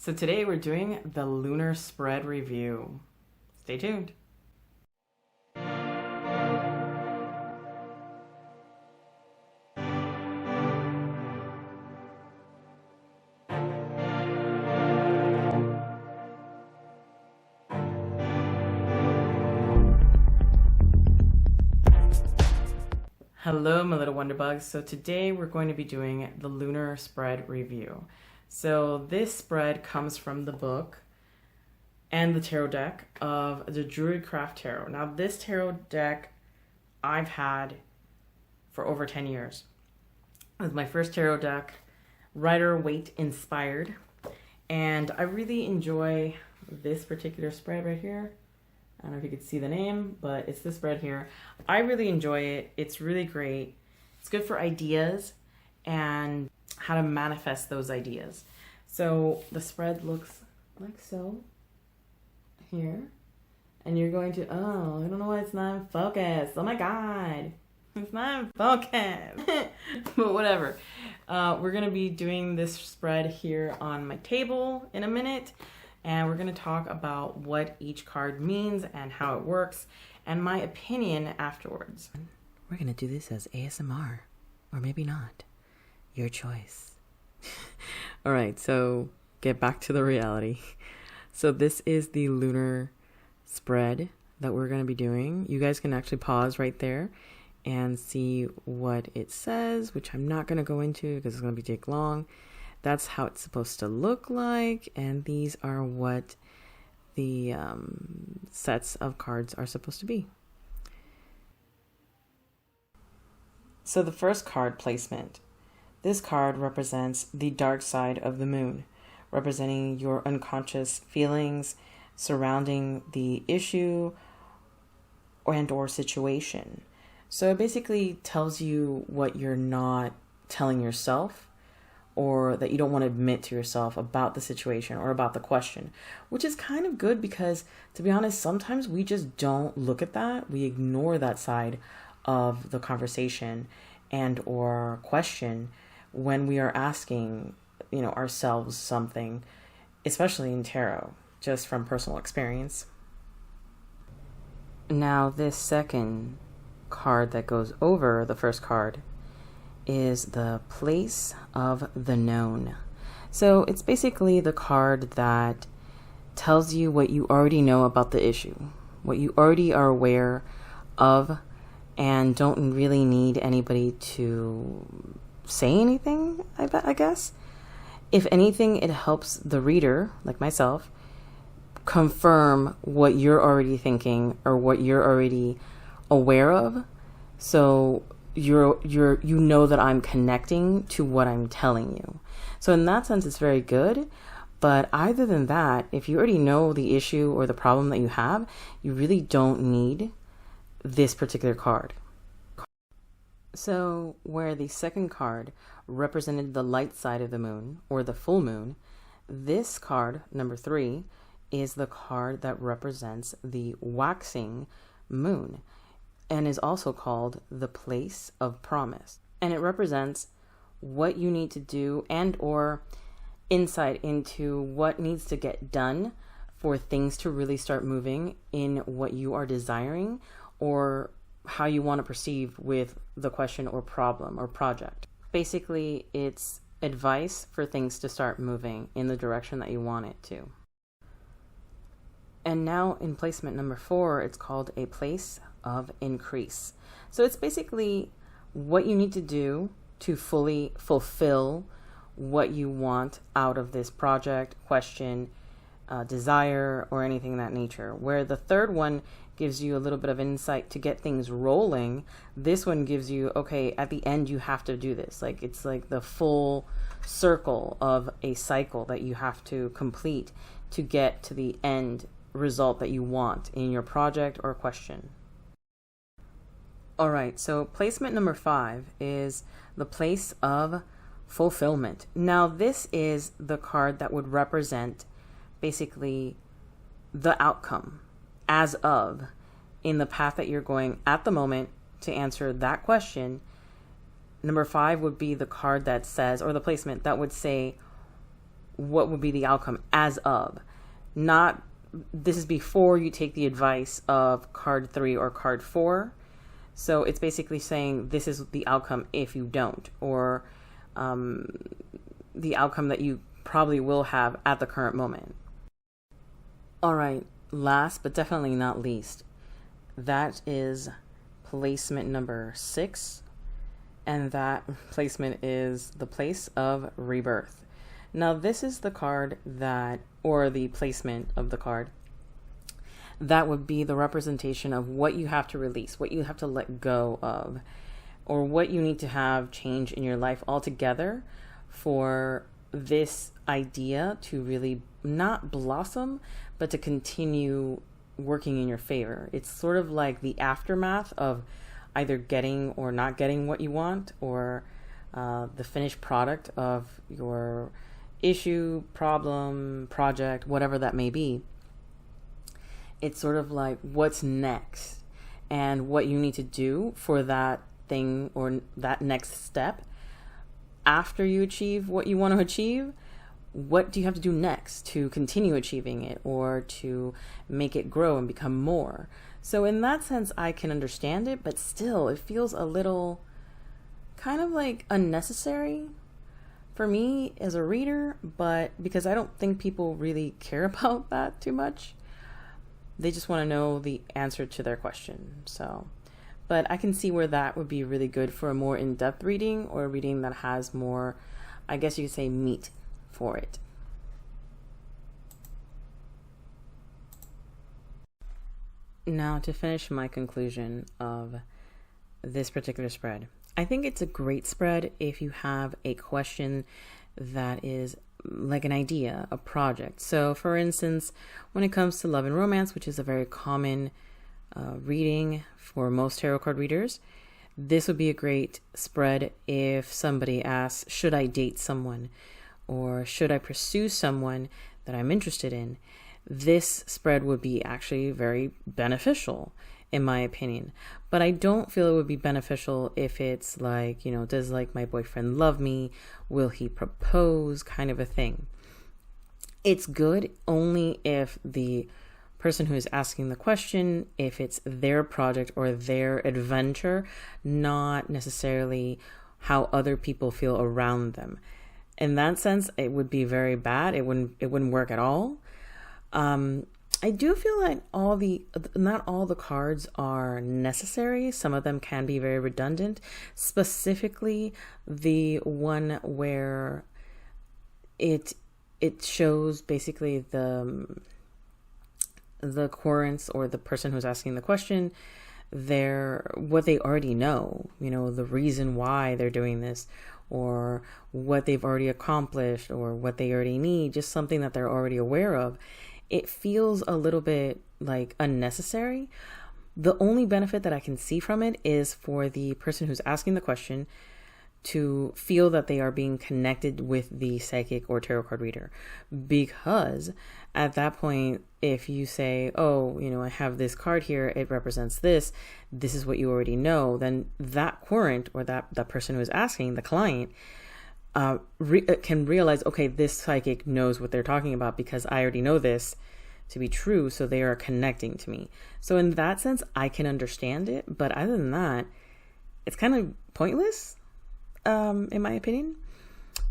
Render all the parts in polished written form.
So today we're doing the lunar spread review. Stay tuned. Hello, my little wonderbugs. So today we're going to be doing the lunar spread review. So this spread comes from the book and the tarot deck of the Druidcraft Tarot. Now this tarot deck I've had for over 10 years. It was my first tarot deck, Rider-Waite inspired, and I really enjoy this particular spread right here. I don't know if you can see the name, but it's this spread here. I really enjoy it. It's really great. It's good for ideas and how to manifest those ideas. So the spread looks like so here. And you're going to, oh, I don't know why it's not in focus. Oh my God. It's not in focus. But whatever. We're going to be doing this spread here on my table in a minute. And we're going to talk about what each card means and how it works and my opinion afterwards. We're going to do this as ASMR, or maybe not. Your choice. All right, so get back to the reality. So this is the lunar spread that we're going to be doing. You guys can actually pause right there and see what it says, which I'm not going to go into because it's going to take long. That's how it's supposed to look like, and these are what the sets of cards are supposed to be. So the first card placement. This card represents the dark side of the moon, representing your unconscious feelings surrounding the issue or situation. So it basically tells you what you're not telling yourself, or that you don't want to admit to yourself about the situation or about the question, which is kind of good because, to be honest, sometimes we just don't look at that. We ignore that side of the conversation and or question when we are asking, ourselves something, especially in tarot, just from personal experience. Now, this second card that goes over the first card is the place of the known. So it's basically the card that tells you what you already know about the issue, what you already are aware of, and don't really need anybody to say anything, I guess. If anything, it helps the reader, like myself, confirm what you're already thinking or what you're already aware of. So you know that I'm connecting to what I'm telling you. So in that sense, it's very good. But other than that, if you already know the issue or the problem that you have, you really don't need this particular card. So where the second card represented the light side of the moon or the full moon, this card, number 3, is the card that represents the waxing moon, and is also called the place of promise. And it represents what you need to do and or insight into what needs to get done for things to really start moving in what you are desiring or how you want to perceive with the question or problem or project. Basically, it's advice for things to start moving in the direction that you want it to. And now in placement number 4, it's called a place of increase. So it's basically what you need to do to fully fulfill what you want out of this project, question, desire, or anything of that nature. Where the third one gives you a little bit of insight to get things rolling, this one gives you, okay, at the end you have to do this. Like it's like the full circle of a cycle that you have to complete to get to the end result that you want in your project or question. All right, so placement number 5 is the place of fulfillment. Now, this is the card that would represent basically the outcome as of in the path that you're going at the moment to answer that question. Number 5 would be the card that says, or the placement that would say what would be the outcome as of. Not, this is before you take the advice of card 3 or card 4. So it's basically saying this is the outcome if you don't, or the outcome that you probably will have at the current moment. All right, last but definitely not least, that is placement number 6, and that placement is the place of rebirth. Now, this is the card that, or the placement of the card, that would be the representation of what you have to release, what you have to let go of, or what you need to have change in your life altogether for this idea to really not blossom, but to continue working in your favor. It's sort of like the aftermath of either getting or not getting what you want, or the finished product of your issue, problem, project, whatever that may be. It's sort of like what's next and what you need to do for that thing or that next step. After you achieve what you want to achieve, what do you have to do next to continue achieving it or to make it grow and become more? So in that sense, I can understand it, but still it feels a little kind of like unnecessary for me as a reader, but because I don't think people really care about that too much. They just want to know the answer to their question. So, but I can see where that would be really good for a more in-depth reading, or a reading that has more, I guess you could say, meat for it. Now, to finish my conclusion of this particular spread, I think it's a great spread if you have a question that is like an idea, a project. So for instance, when it comes to love and romance, which is a very common reading for most tarot card readers, this would be a great spread if somebody asks, should I date someone, or should I pursue someone that I'm interested in? This spread would be actually very beneficial, in my opinion. But I don't feel it would be beneficial if it's like, does like my boyfriend love me? Will he propose? Kind of a thing. It's good only if the person who is asking the question, if it's their project or their adventure, not necessarily how other people feel around them. In that sense, it would be very bad. It wouldn't work at all. I do feel like not all the cards are necessary. Some of them can be very redundant, specifically the one where it shows basically the querents, or the person who's asking the question, what they already know, the reason why they're doing this, or what they've already accomplished, or what they already need, just something that they're already aware of. It feels a little bit like unnecessary. The only benefit that I can see from it is for the person who's asking the question to feel that they are being connected with the psychic or tarot card reader. Because at that point, if you say, oh, I have this card here, it represents this is what you already know, then that querent, or that person who is asking, the client, can realize, okay, this psychic knows what they're talking about because I already know this to be true, so they are connecting to me. So in that sense, I can understand it, but other than that, it's kind of pointless, in my opinion.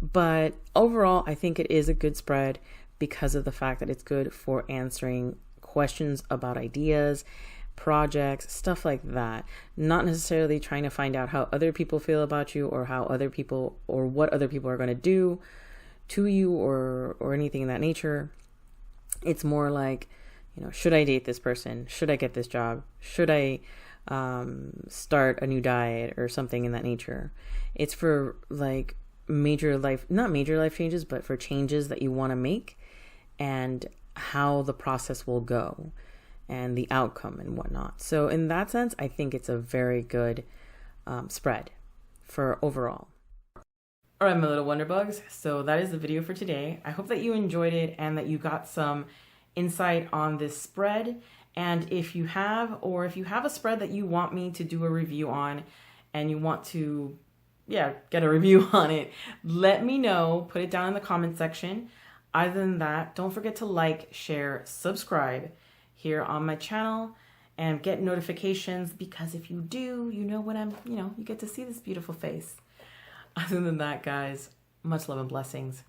But overall, I think it is a good spread because of the fact that it's good for answering questions about ideas, projects, stuff like that. Not necessarily trying to find out how other people feel about you, or how other people, or what other people are going to do to you, or anything in that nature. It's more like, should I date this person? Should I get this job? Should I start a new diet, or something in that nature? It's for like not major life changes, but for changes that you want to make, and how the process will go, and the outcome and whatnot. So in that sense, I think it's a very good spread for overall. All right, my little Wonderbugs. So that is the video for today. I hope that you enjoyed it and that you got some insight on this spread. And if you have a spread that you want me to do a review on, and you want to, get a review on it, let me know. Put it down in the comment section. Other than that, don't forget to like, share, subscribe here on my channel and get notifications, because if you do, you know when you get to see this beautiful face. Other than that, guys, much love and blessings.